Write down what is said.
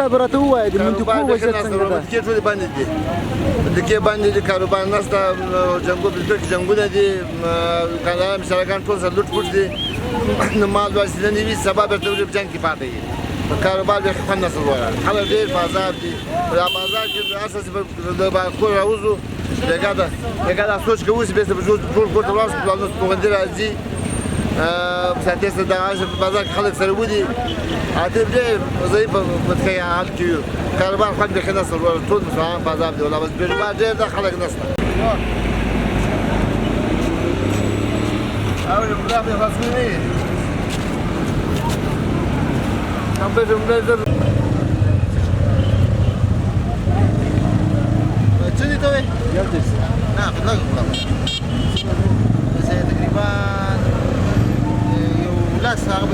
براته وایي د منطقو وضعیت څنګه ده؟ دکې ټولې بندې دي، دکې بندې دي، کاروبار نشته، جنګونه دي، دوکانداران سړکان ټول سره لوټ پوټ دي، مال وسیله نه وي، سبا بېرته ورځې په جنګ کې پاتې وي. کاروبار بیخي خوند نشته وروره، خلک ډېر په عذاب دي. په بازار کې هر څه چې د کور راوځو بېګا دا سوچ کوو چې بېرته به ټول کور ته ولاړ شو، پلانونه توغندي راځي، ساتي سره دغه په بازار کې خلک سره ودي، عاطف ډېر ضعیف متخیل حال کې یو. کاروبار خوند بیخي نشته وروره، ټول مسلمانان په عذاب دي، والله بس بېروبار ډېر ده، خلک نشته. څه دي ته وایې؟ نه په لږ وړم، تقریبا یو لس هغه